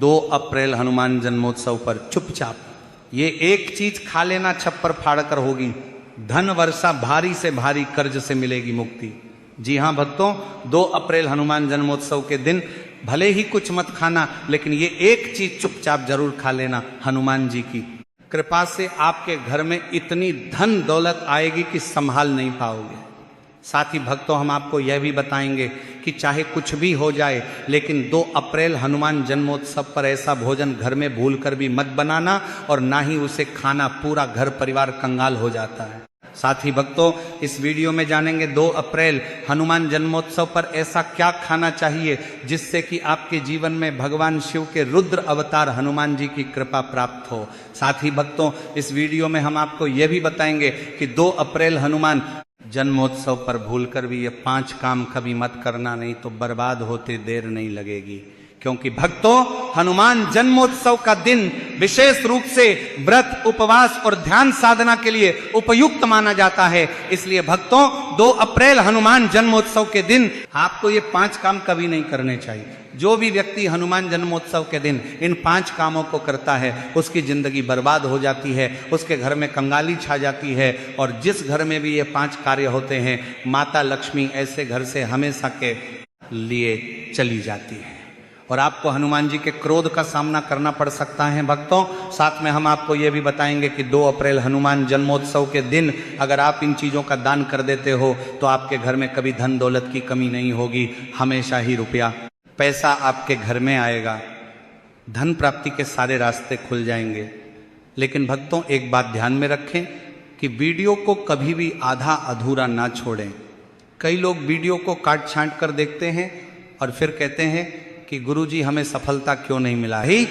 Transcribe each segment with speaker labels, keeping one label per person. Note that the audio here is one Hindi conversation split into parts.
Speaker 1: 2 अप्रैल हनुमान जन्मोत्सव पर चुपचाप ये एक चीज खा लेना, छप्पर फाड़ कर होगी धन वर्षा, भारी से भारी कर्ज से मिलेगी मुक्ति। जी हाँ भक्तों, 2 अप्रैल हनुमान जन्मोत्सव के दिन भले ही कुछ मत खाना, लेकिन ये एक चीज चुपचाप जरूर खा लेना। हनुमान जी की कृपा से आपके घर में इतनी धन दौलत आएगी कि संभाल नहीं पाओगे। साथ ही भक्तों, हम आपको यह भी बताएंगे कि चाहे कुछ भी हो जाए, लेकिन 2 अप्रैल हनुमान जन्मोत्सव पर ऐसा भोजन घर में भूलकर भी मत बनाना, और ना ही उसे खाना, पूरा घर परिवार कंगाल हो जाता है। साथ ही भक्तों, इस वीडियो में जानेंगे 2 अप्रैल हनुमान जन्मोत्सव पर ऐसा क्या खाना चाहिए जिससे कि आपके जीवन में भगवान शिव के रुद्र अवतार हनुमान जी की कृपा प्राप्त हो। साथ ही भक्तों, इस वीडियो में हम आपको यह भी बताएंगे कि 2 अप्रैल हनुमान जन्मोत्सव पर भूलकर भी ये 5 काम कभी मत करना, नहीं तो बर्बाद होते देर नहीं लगेगी। क्योंकि भक्तों, हनुमान जन्मोत्सव का दिन विशेष रूप से व्रत, उपवास और ध्यान साधना के लिए उपयुक्त माना जाता है। इसलिए भक्तों, 2 अप्रैल हनुमान जन्मोत्सव के दिन आपको ये 5 काम कभी नहीं करने चाहिए। जो भी व्यक्ति हनुमान जन्मोत्सव के दिन इन 5 कामों को करता है, उसकी जिंदगी बर्बाद हो जाती है, उसके घर में कंगाली छा जाती है, और जिस घर में भी ये 5 कार्य होते हैं, माता लक्ष्मी ऐसे घर से हमेशा के लिए चली जाती है, और आपको हनुमान जी के क्रोध का सामना करना पड़ सकता है। भक्तों, साथ में हम आपको ये भी बताएंगे कि 2 अप्रैल हनुमान जन्मोत्सव के दिन अगर आप इन चीज़ों का दान कर देते हो तो आपके घर में कभी धन दौलत की कमी नहीं होगी, हमेशा ही रुपया पैसा आपके घर में आएगा, धन प्राप्ति के सारे रास्ते खुल जाएंगे। लेकिन भक्तों, एक बात ध्यान में रखें कि वीडियो को कभी भी आधा अधूरा ना छोड़ें। कई लोग वीडियो को काट छांट कर देखते हैं और फिर कहते हैं कि गुरुजी हमें सफलता क्यों नहीं मिला ही।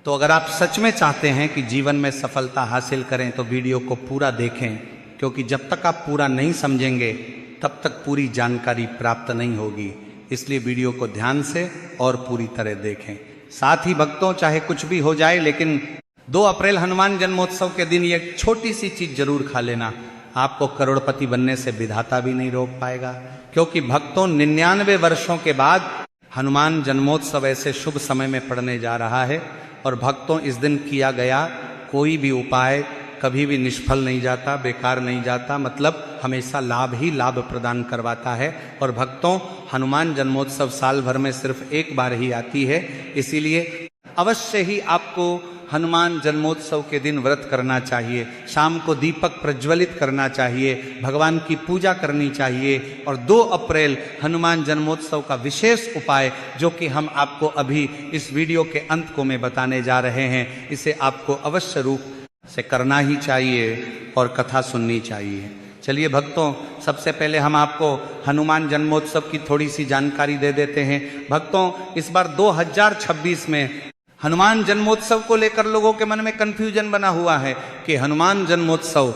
Speaker 1: तो अगर आप सच में चाहते हैं कि जीवन में सफलता हासिल करें तो वीडियो को पूरा देखें, क्योंकि जब तक आप पूरा नहीं समझेंगे तब तक पूरी जानकारी प्राप्त नहीं होगी। इसलिए वीडियो को ध्यान से और पूरी तरह देखें। साथ ही भक्तों, चाहे कुछ भी हो जाए, लेकिन 2 अप्रैल हनुमान जन्मोत्सव के दिन ये छोटी सी चीज जरूर खा लेना। आपको करोड़पति बनने से विधाता भी नहीं रोक पाएगा, क्योंकि भक्तों 99 वर्षों के बाद हनुमान जन्मोत्सव ऐसे शुभ समय में पड़ने जा रहा है। और भक्तों, इस दिन किया गया कोई भी उपाय कभी भी निष्फल नहीं जाता, बेकार नहीं जाता, मतलब हमेशा लाभ ही लाभ प्रदान करवाता है। और भक्तों, हनुमान जन्मोत्सव साल भर में सिर्फ एक बार ही आती है, इसीलिए अवश्य ही आपको हनुमान जन्मोत्सव के दिन व्रत करना चाहिए, शाम को दीपक प्रज्वलित करना चाहिए, भगवान की पूजा करनी चाहिए। और 2 अप्रैल हनुमान जन्मोत्सव का विशेष उपाय जो कि हम आपको अभी इस वीडियो के अंत को में बताने जा रहे हैं, इसे आपको अवश्य रूप से करना ही चाहिए और कथा सुननी चाहिए। चलिए भक्तों, सबसे पहले हम आपको हनुमान जन्मोत्सव की थोड़ी सी जानकारी दे देते हैं। भक्तों, इस बार 2026 में हनुमान जन्मोत्सव को लेकर लोगों के मन में कंफ्यूजन बना हुआ है कि हनुमान जन्मोत्सव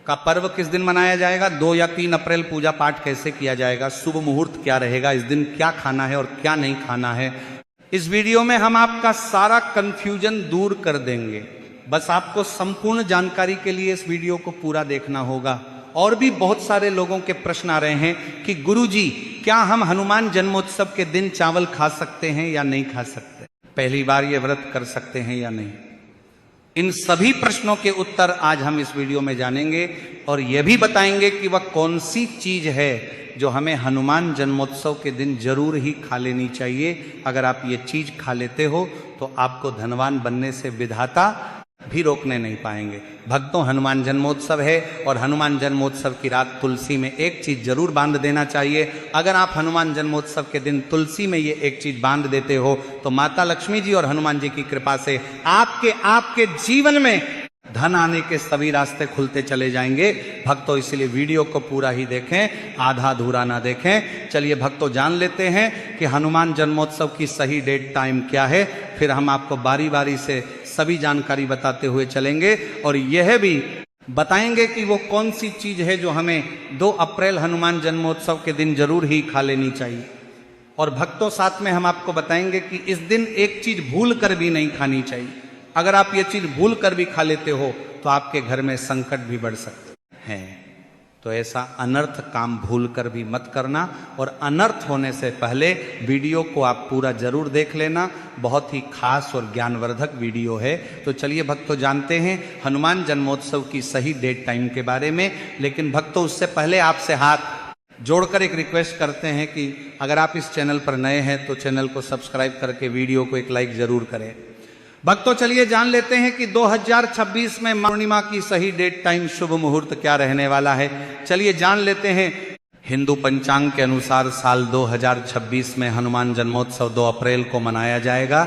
Speaker 1: का पर्व किस दिन मनाया जाएगा, 2 या 3 अप्रैल पूजा पाठ कैसे किया जाएगा, शुभ मुहूर्त क्या रहेगा, इस दिन क्या खाना है और क्या नहीं खाना है। इस वीडियो में हम आपका सारा कंफ्यूजन दूर कर देंगे। बस आपको संपूर्ण जानकारी के लिए इस वीडियो को पूरा देखना होगा। और भी बहुत सारे लोगों के प्रश्न आ रहे हैं कि गुरुजी, क्या हम हनुमान जन्मोत्सव के दिन चावल खा सकते हैं या नहीं खा सकते, पहली बार ये व्रत कर सकते हैं या नहीं। इन सभी प्रश्नों के उत्तर आज हम इस वीडियो में जानेंगे, और यह भी बताएंगे कि वह कौन सी चीज है जो हमें हनुमान जन्मोत्सव के दिन जरूर ही खा लेनी चाहिए। अगर आप ये चीज खा लेते हो तो आपको धनवान बनने से विधाता भी रोकने नहीं पाएंगे। भक्तों, हनुमान जन्मोत्सव है और हनुमान जन्मोत्सव की रात तुलसी में एक चीज जरूर बांध देना चाहिए। अगर आप हनुमान जन्मोत्सव के दिन तुलसी में ये एक चीज बांध देते हो तो माता लक्ष्मी जी और हनुमान जी की कृपा से आपके जीवन में धन आने के सभी रास्ते खुलते चले जाएंगे। भक्तों, इसलिए वीडियो को पूरा ही देखें, आधा अधूरा ना देखें। चलिए भक्तों, जान लेते हैं कि हनुमान जन्मोत्सव की सही डेट टाइम क्या है, फिर हम आपको बारी बारी से सभी जानकारी बताते हुए चलेंगे और यह भी बताएंगे कि वो कौन सी चीज है जो हमें 2 अप्रैल हनुमान जन्मोत्सव के दिन जरूर ही खा लेनी चाहिए। और भक्तों, साथ में हम आपको बताएंगे कि इस दिन एक चीज भूल कर भी नहीं खानी चाहिए। अगर आप ये चीज भूल कर भी खा लेते हो तो आपके घर में संकट भी बढ़ सकते हैं। तो ऐसा अनर्थ काम भूल कर भी मत करना, और अनर्थ होने से पहले वीडियो को आप पूरा जरूर देख लेना। बहुत ही खास और ज्ञानवर्धक वीडियो है। तो चलिए भक्तों, जानते हैं हनुमान जन्मोत्सव की सही डेट टाइम के बारे में। लेकिन भक्तों, उससे पहले आपसे हाथ जोड़कर एक रिक्वेस्ट करते हैं कि अगर आप इस चैनल पर नए हैं तो चैनल को सब्सक्राइब करके वीडियो को एक लाइक जरूर करें। भक्तों, चलिए जान लेते हैं कि 2026 में पूर्णिमा की सही डेट टाइम शुभ मुहूर्त क्या रहने वाला है। चलिए जान लेते हैं। हिंदू पंचांग के अनुसार साल 2026 में हनुमान जन्मोत्सव 2 अप्रैल को मनाया जाएगा।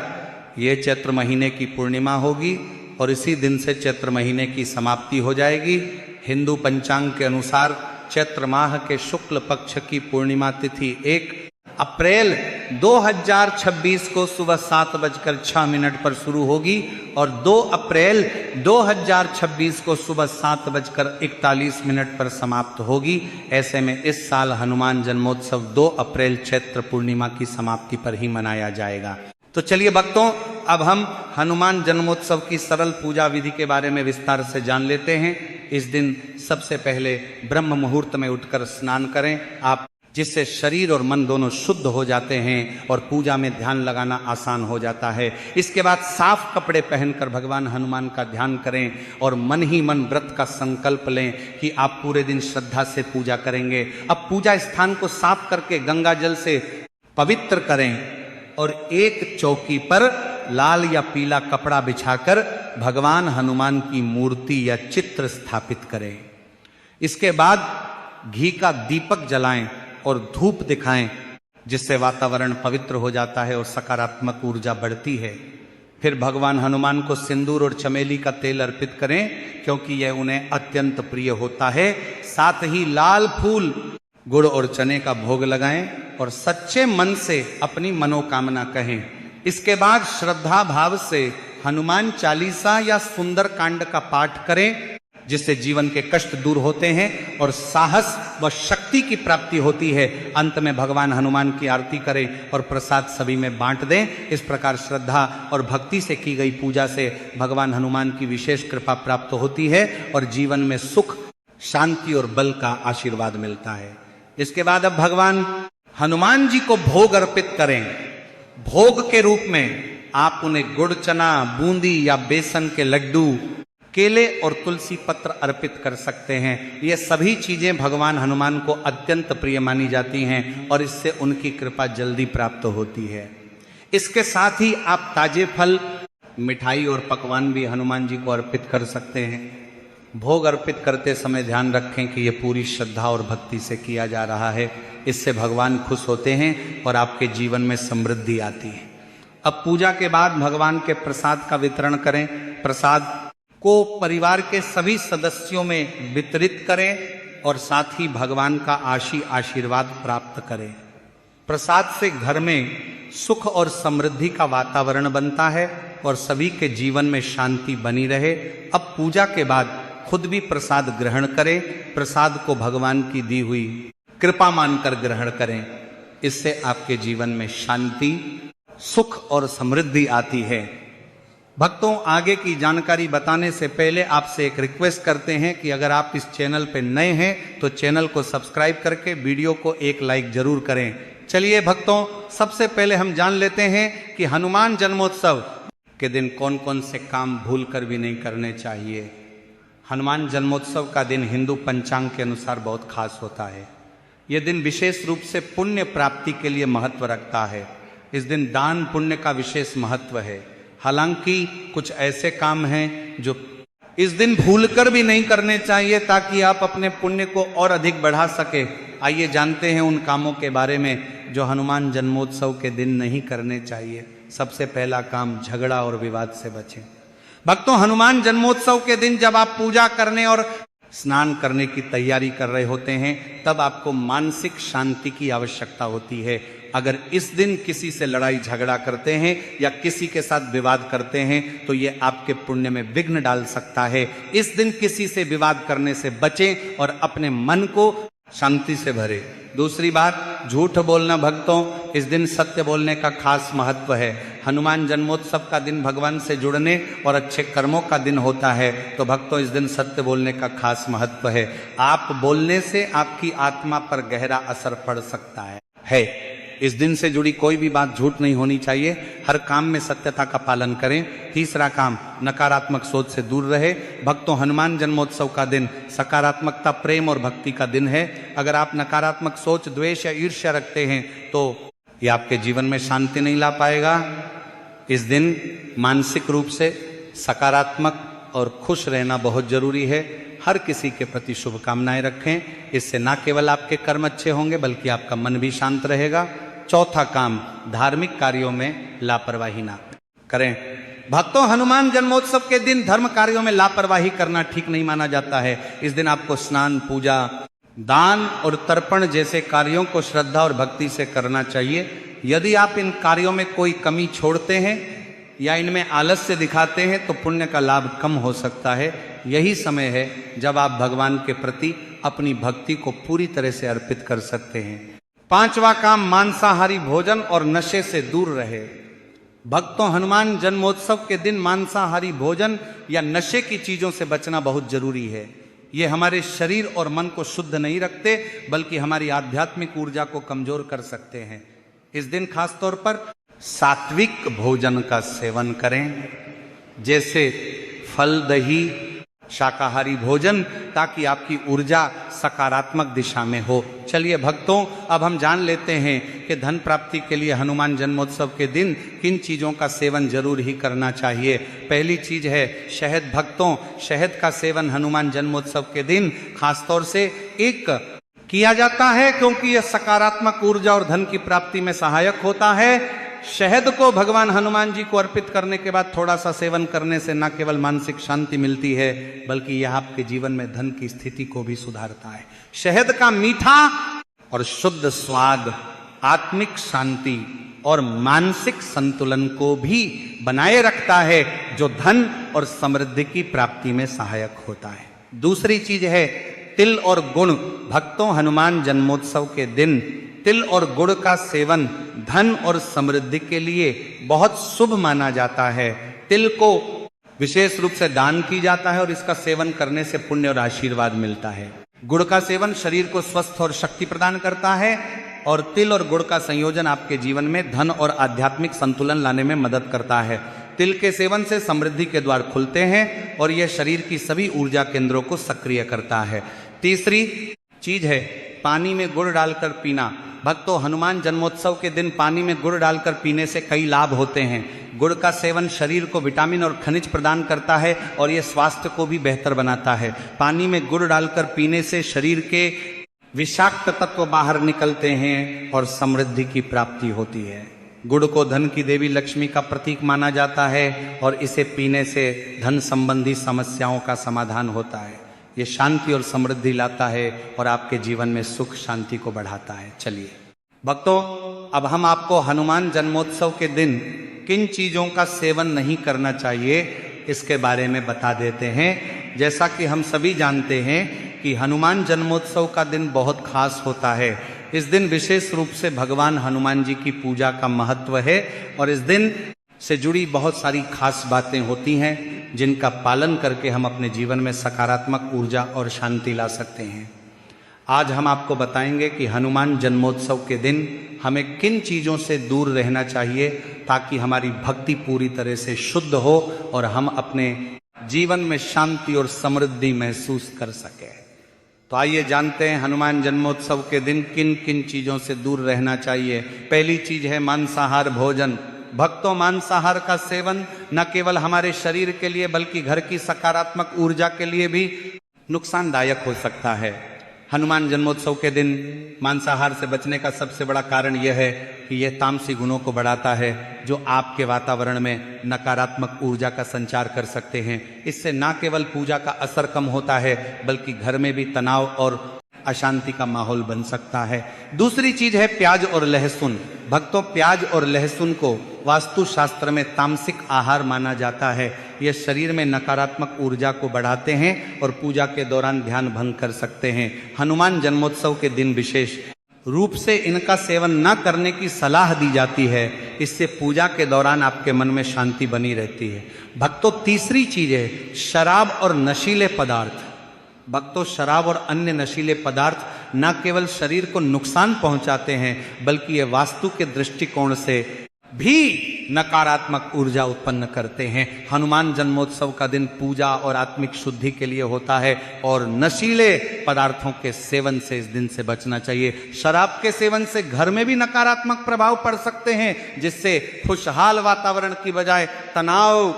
Speaker 1: ये चैत्र महीने की पूर्णिमा होगी और इसी दिन से चैत्र महीने की समाप्ति हो जाएगी। हिंदू पंचांग के अनुसार चैत्र माह के शुक्ल पक्ष की पूर्णिमा तिथि 1 अप्रैल 2026 को सुबह 7:06 पर शुरू होगी और 2 अप्रैल 2026 को सुबह 7:41 पर समाप्त होगी। ऐसे में इस साल हनुमान जन्मोत्सव 2 अप्रैल चैत्र पूर्णिमा की समाप्ति पर ही मनाया जाएगा। तो चलिए भक्तों, अब हम हनुमान जन्मोत्सव की सरल पूजा विधि के बारे में विस्तार से जान लेते हैं। इस दिन सबसे पहले ब्रह्म मुहूर्त में उठकर स्नान करें आप, जिससे शरीर और मन दोनों शुद्ध हो जाते हैं और पूजा में ध्यान लगाना आसान हो जाता है। इसके बाद साफ कपड़े पहनकर भगवान हनुमान का ध्यान करें और मन ही मन व्रत का संकल्प लें कि आप पूरे दिन श्रद्धा से पूजा करेंगे। अब पूजा स्थान को साफ करके गंगा जल से पवित्र करें और एक चौकी पर लाल या पीला कपड़ा बिछाकर भगवान हनुमान की मूर्ति या चित्र स्थापित करें। इसके बाद घी का दीपक जलाएं और धूप दिखाएं, जिससे वातावरण पवित्र हो जाता है और सकारात्मक ऊर्जा बढ़ती है। फिर भगवान हनुमान को सिंदूर और चमेली का तेल अर्पित करें, क्योंकि यह उन्हें अत्यंत प्रिय होता है। साथ ही लाल फूल, गुड़ और चने का भोग लगाएं और सच्चे मन से अपनी मनोकामना कहें। इसके बाद श्रद्धा भाव से हनुमान चालीसा या सुंदर कांड का पाठ करें, जिससे जीवन के कष्ट दूर होते हैं और साहस व शक्ति की प्राप्ति होती है। अंत में भगवान हनुमान की आरती करें और प्रसाद सभी में बांट दें। इस प्रकार श्रद्धा और भक्ति से की गई पूजा से भगवान हनुमान की विशेष कृपा प्राप्त होती है और जीवन में सुख, शांति और बल का आशीर्वाद मिलता है। इसके बाद अब भगवान हनुमान जी को भोग अर्पित करें। भोग के रूप में आप उन्हें गुड़, चना, बूंदी या बेसन के लड्डू, केले और तुलसी पत्र अर्पित कर सकते हैं। ये सभी चीजें भगवान हनुमान को अत्यंत प्रिय मानी जाती हैं और इससे उनकी कृपा जल्दी प्राप्त होती है। इसके साथ ही आप ताजे फल, मिठाई और पकवान भी हनुमान जी को अर्पित कर सकते हैं। भोग अर्पित करते समय ध्यान रखें कि यह पूरी श्रद्धा और भक्ति से किया जा रहा है। इससे भगवान खुश होते हैं और आपके जीवन में समृद्धि आती है। अब पूजा के बाद भगवान के प्रसाद का वितरण करें। प्रसाद को परिवार के सभी सदस्यों में वितरित करें और साथ ही भगवान का आशीर्वाद प्राप्त करें। प्रसाद से घर में सुख और समृद्धि का वातावरण बनता है और सभी के जीवन में शांति बनी रहे। अब पूजा के बाद खुद भी प्रसाद ग्रहण करें। प्रसाद को भगवान की दी हुई कृपा मानकर ग्रहण करें। इससे आपके जीवन में शांति, सुख और समृद्धि आती है। भक्तों, आगे की जानकारी बताने से पहले आपसे एक रिक्वेस्ट करते हैं कि अगर आप इस चैनल पर नए हैं तो चैनल को सब्सक्राइब करके वीडियो को एक लाइक जरूर करें। चलिए भक्तों, सबसे पहले हम जान लेते हैं कि हनुमान जन्मोत्सव के दिन कौन कौन से काम भूल कर भी नहीं करने चाहिए। हनुमान जन्मोत्सव का दिन हिंदू पंचांग के अनुसार बहुत खास होता है। यह दिन विशेष रूप से पुण्य प्राप्ति के लिए महत्व रखता है। इस दिन दान पुण्य का विशेष महत्व है। हालांकि कुछ ऐसे काम हैं जो इस दिन भूलकर भी नहीं करने चाहिए ताकि आप अपने पुण्य को और अधिक बढ़ा सके। आइए जानते हैं उन कामों के बारे में जो हनुमान जन्मोत्सव के दिन नहीं करने चाहिए। सबसे पहला काम, झगड़ा और विवाद से बचें। भक्तों, हनुमान जन्मोत्सव के दिन जब आप पूजा करने और स्नान करने की तैयारी कर रहे होते हैं, तब आपको मानसिक शांति की आवश्यकता होती है। अगर इस दिन किसी से लड़ाई झगड़ा करते हैं या किसी के साथ विवाद करते हैं तो ये आपके पुण्य में विघ्न डाल सकता है। इस दिन किसी से विवाद करने से बचें और अपने मन को शांति से भरे। दूसरी बात, झूठ बोलना भक्तों, इस दिन सत्य बोलने का खास महत्व है। हनुमान जन्मोत्सव का दिन भगवान से जुड़ने और अच्छे कर्मों का दिन होता है, तो भक्तों इस दिन सत्य बोलने का खास महत्व है। आप बोलने से आपकी आत्मा पर गहरा असर पड़ सकता है। इस दिन से जुड़ी कोई भी बात झूठ नहीं होनी चाहिए। हर काम में सत्यता का पालन करें। तीसरा काम, नकारात्मक सोच से दूर रहे। भक्तों, हनुमान जन्मोत्सव का दिन सकारात्मकता, प्रेम और भक्ति का दिन है। अगर आप नकारात्मक सोच, द्वेष या ईर्ष्या रखते हैं तो ये आपके जीवन में शांति नहीं ला पाएगा। इस दिन मानसिक रूप से सकारात्मक और खुश रहना बहुत जरूरी है। हर किसी के प्रति शुभकामनाएं रखें। इससे ना केवल आपके कर्म अच्छे होंगे बल्कि आपका मन भी शांत रहेगा। चौथा काम, धार्मिक कार्यों में लापरवाही ना करें। भक्तों, हनुमान जन्मोत्सव के दिन धर्म कार्यों में लापरवाही करना ठीक नहीं माना जाता है। इस दिन आपको स्नान, पूजा, दान और तर्पण जैसे कार्यों को श्रद्धा और भक्ति से करना चाहिए। यदि आप इन कार्यों में कोई कमी छोड़ते हैं या इनमें आलस्य दिखाते हैं तो पुण्य का लाभ कम हो सकता है। यही समय है जब आप भगवान के प्रति अपनी भक्ति को पूरी तरह से अर्पित कर सकते हैं। पांचवा काम, मांसाहारी भोजन और नशे से दूर रहे। भक्तों, हनुमान जन्मोत्सव के दिन मांसाहारी भोजन या नशे की चीजों से बचना बहुत जरूरी है। ये हमारे शरीर और मन को शुद्ध नहीं रखते बल्कि हमारी आध्यात्मिक ऊर्जा को कमजोर कर सकते हैं। इस दिन खास तौर पर सात्विक भोजन का सेवन करें, जैसे फल, दही, शाकाहारी भोजन, ताकि आपकी ऊर्जा सकारात्मक दिशा में हो। चलिए भक्तों, अब हम जान लेते हैं कि धन प्राप्ति के लिए हनुमान जन्मोत्सव के दिन किन चीज़ों का सेवन जरूर ही करना चाहिए। पहली चीज है शहद। भक्तों, शहद का सेवन हनुमान जन्मोत्सव के दिन खासतौर से एक किया जाता है क्योंकि यह सकारात्मक ऊर्जा और धन की प्राप्ति में सहायक होता है। शहद को भगवान हनुमान जी को अर्पित करने के बाद थोड़ा सा सेवन करने से न केवल मानसिक शांति मिलती है बल्कि यह आपके जीवन में धन की स्थिति को भी सुधारता है। शहद का मीठा और शुद्ध स्वाद आत्मिक शांति और मानसिक संतुलन को भी बनाए रखता है, जो धन और समृद्धि की प्राप्ति में सहायक होता है। दूसरी चीज है तिल और गुड़। भक्तों, हनुमान जन्मोत्सव के दिन तिल और गुड़ का सेवन धन और समृद्धि के लिए बहुत शुभ माना जाता है। तिल को विशेष रूप से दान की जाता है और इसका सेवन करने से पुण्य और आशीर्वाद मिलता है। गुड़ का सेवन शरीर को स्वस्थ और शक्ति प्रदान करता है और तिल और गुड़ का संयोजन आपके जीवन में धन और आध्यात्मिक संतुलन लाने में मदद करता है। तिल के सेवन से समृद्धि के द्वार खुलते हैं और यह शरीर की सभी ऊर्जा केंद्रों को सक्रिय करता है। तीसरी चीज है पानी में गुड़ डालकर पीना। भक्तों, हनुमान जन्मोत्सव के दिन पानी में गुड़ डालकर पीने से कई लाभ होते हैं। गुड़ का सेवन शरीर को विटामिन और खनिज प्रदान करता है और यह स्वास्थ्य को भी बेहतर बनाता है। पानी में गुड़ डालकर पीने से शरीर के विषाक्त तत्व बाहर निकलते हैं और समृद्धि की प्राप्ति होती है। गुड़ को धन की देवी लक्ष्मी का प्रतीक माना जाता है और इसे पीने से धन संबंधी समस्याओं का समाधान होता है। ये शांति और समृद्धि लाता है और आपके जीवन में सुख शांति को बढ़ाता है। चलिए भक्तों, अब हम आपको हनुमान जन्मोत्सव के दिन किन चीजों का सेवन नहीं करना चाहिए इसके बारे में बता देते हैं। जैसा कि हम सभी जानते हैं कि हनुमान जन्मोत्सव का दिन बहुत खास होता है। इस दिन विशेष रूप से भगवान हनुमान जी की पूजा का महत्व है और इस दिन से जुड़ी बहुत सारी खास बातें होती हैं जिनका पालन करके हम अपने जीवन में सकारात्मक ऊर्जा और शांति ला सकते हैं। आज हम आपको बताएंगे कि हनुमान जन्मोत्सव के दिन हमें किन चीज़ों से दूर रहना चाहिए ताकि हमारी भक्ति पूरी तरह से शुद्ध हो और हम अपने जीवन में शांति और समृद्धि महसूस कर सकें। तो आइए जानते हैं हनुमान जन्मोत्सव के दिन किन किन चीज़ों से दूर रहना चाहिए। पहली चीज है मांसाहार भोजन। भक्तों, मांसाहार का सेवन न केवल हमारे शरीर के लिए बल्कि घर की सकारात्मक ऊर्जा के लिए भी नुकसानदायक हो सकता है। हनुमान जन्मोत्सव के दिन मांसाहार से बचने का सबसे बड़ा कारण यह है कि यह तामसी गुणों को बढ़ाता है जो आपके वातावरण में नकारात्मक ऊर्जा का संचार कर सकते हैं। इससे न केवल पूजा का असर कम होता है बल्कि घर में भी तनाव और अशांति का माहौल बन सकता है। दूसरी चीज है प्याज और लहसुन। भक्तों, प्याज और लहसुन को वास्तु शास्त्र में तामसिक आहार माना जाता है। ये शरीर में नकारात्मक ऊर्जा को बढ़ाते हैं और पूजा के दौरान ध्यान भंग कर सकते हैं। हनुमान जन्मोत्सव के दिन विशेष रूप से इनका सेवन न करने की सलाह दी जाती है। इससे पूजा के दौरान आपके मन में शांति बनी रहती है। भक्तों, तीसरी चीज है शराब और नशीले पदार्थ। भक्तों, शराब और अन्य नशीले पदार्थ न केवल शरीर को नुकसान पहुंचाते हैं, बल्कि ये वास्तु के दृष्टिकोण से भी नकारात्मक ऊर्जा उत्पन्न करते हैं। हनुमान जन्मोत्सव का दिन पूजा और आत्मिक शुद्धि के लिए होता है और नशीले पदार्थों के सेवन से इस दिन से बचना चाहिए। शराब के सेवन से घर में भी नकारात्मक प्रभाव पड़ सकते हैं, जिससे खुशहाल वातावरण की बजाय तनाव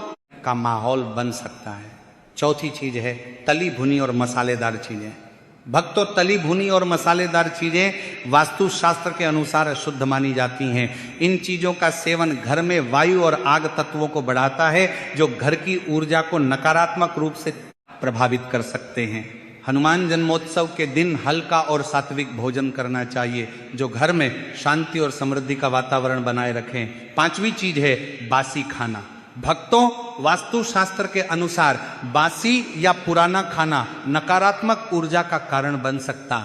Speaker 1: का माहौल बन सकता है। चौथी चीज है तली भुनी और मसालेदार चीजें। भक्तों, तली भुनी और मसालेदार चीजें वास्तु शास्त्र के अनुसार अशुद्ध मानी जाती हैं। इन चीजों का सेवन घर में वायु और आग तत्वों को बढ़ाता है, जो घर की ऊर्जा को नकारात्मक रूप से प्रभावित कर सकते हैं। हनुमान जन्मोत्सव के दिन हल्का और सात्विक भोजन करना चाहिए, जो घर में शांति और समृद्धि का वातावरण बनाए रखें। पांचवी चीज है बासी खाना। भक्तों, वास्तु शास्त्र के अनुसार बासी या पुराना खाना नकारात्मक ऊर्जा का कारण बन सकता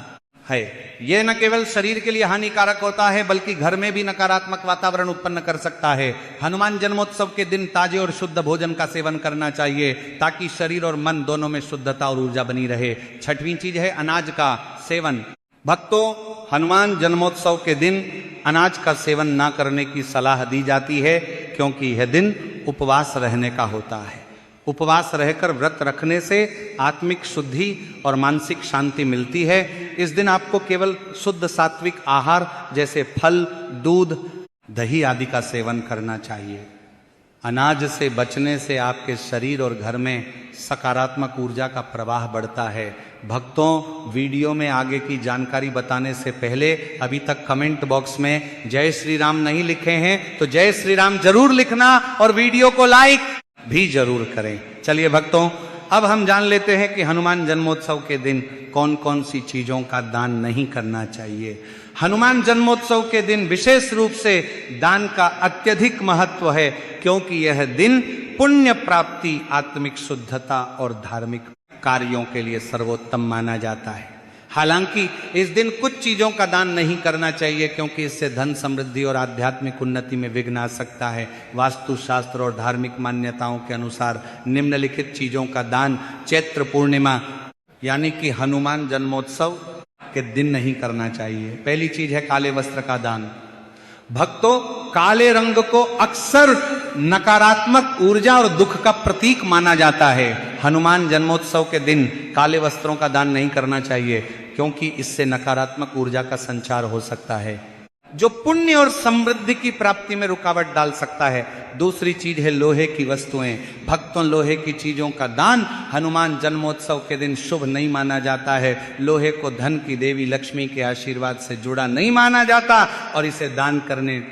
Speaker 1: है। यह न केवल शरीर के लिए हानिकारक होता है, बल्कि घर में भी नकारात्मक वातावरण उत्पन्न कर सकता है। हनुमान जन्मोत्सव के दिन ताजे और शुद्ध भोजन का सेवन करना चाहिए, ताकि शरीर और मन दोनों में शुद्धता और ऊर्जा बनी रहे। छठवीं चीज है अनाज का सेवन। भक्तों, हनुमान जन्मोत्सव के दिन अनाज का सेवन ना करने की सलाह दी जाती है, क्योंकि यह दिन उपवास रहने का होता है। उपवास रहकर व्रत रखने से आत्मिक शुद्धि और मानसिक शांति मिलती है। इस दिन आपको केवल शुद्ध सात्विक आहार जैसे फल, दूध, दही आदि का सेवन करना चाहिए। अनाज से बचने से आपके शरीर और घर में सकारात्मक ऊर्जा का प्रवाह बढ़ता है। भक्तों, वीडियो में आगे की जानकारी बताने से पहले अभी तक कमेंट बॉक्स में जय श्री राम नहीं लिखे हैं तो जय श्री राम जरूर लिखना और वीडियो को लाइक भी जरूर करें। चलिए भक्तों, अब हम जान लेते हैं कि हनुमान जन्मोत्सव के दिन कौन कौन सी चीजों का दान नहीं करना चाहिए। हनुमान जन्मोत्सव के दिन विशेष रूप से दान का अत्यधिक महत्व है, क्योंकि यह दिन पुण्य प्राप्ति, आत्मिक शुद्धता और धार्मिक कार्यों के लिए सर्वोत्तम माना जाता है। हालांकि इस दिन कुछ चीजों का दान नहीं करना चाहिए, क्योंकि इससे धन समृद्धि और आध्यात्मिक उन्नति में विघ्न आ सकता है। वास्तु शास्त्र और धार्मिक मान्यताओं के अनुसार निम्नलिखित चीजों का दान चैत्र पूर्णिमा यानी कि हनुमान जन्मोत्सव के दिन नहीं करना चाहिए। पहली चीज है काले वस्त्र का दान। भक्तों, काले रंग को अक्सर नकारात्मक ऊर्जा और दुख का प्रतीक माना जाता है। हनुमान जन्मोत्सव के दिन काले वस्त्रों का दान नहीं करना चाहिए, क्योंकि इससे नकारात्मक ऊर्जा का संचार हो सकता है, जो पुण्य और समृद्धि की प्राप्ति में रुकावट डाल सकता है। दूसरी चीज है लोहे की वस्तुएं। भक्तों, लोहे की चीजों का दान हनुमान जन्मोत्सव के दिन शुभ नहीं माना जाता है। लोहे को धन की देवी लक्ष्मी के आशीर्वाद से जुड़ा नहीं माना जाता और इसे दान करने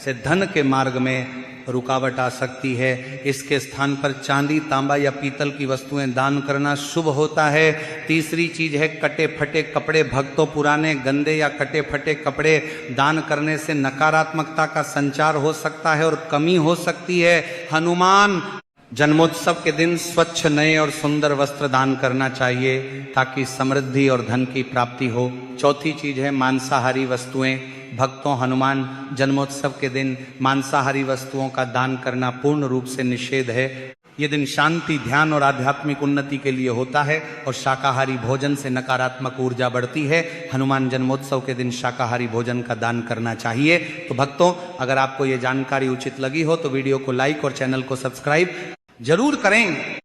Speaker 1: से धन के मार्ग में रुकावट आ सकती है। इसके स्थान पर चांदी, तांबा या पीतल की वस्तुएं दान करना शुभ होता है। तीसरी चीज है कटे फटे कपड़े। भक्तों, पुराने, गंदे या कटे फटे कपड़े दान करने से नकारात्मकता का संचार हो सकता है और कमी हो सकती है। हनुमान जन्मोत्सव के दिन स्वच्छ, नए और सुंदर वस्त्र दान करना चाहिए, ताकि समृद्धि और धन की प्राप्ति हो। चौथी चीज है मांसाहारी वस्तुएं। भक्तों, हनुमान जन्मोत्सव के दिन मांसाहारी वस्तुओं का दान करना पूर्ण रूप से निषेध है। ये दिन शांति, ध्यान और आध्यात्मिक उन्नति के लिए होता है और शाकाहारी भोजन से नकारात्मक ऊर्जा बढ़ती है। हनुमान जन्मोत्सव के दिन शाकाहारी भोजन का दान करना चाहिए। तो भक्तों, अगर आपको ये जानकारी उचित लगी हो तो वीडियो को लाइक और चैनल को सब्सक्राइब जरूर करें।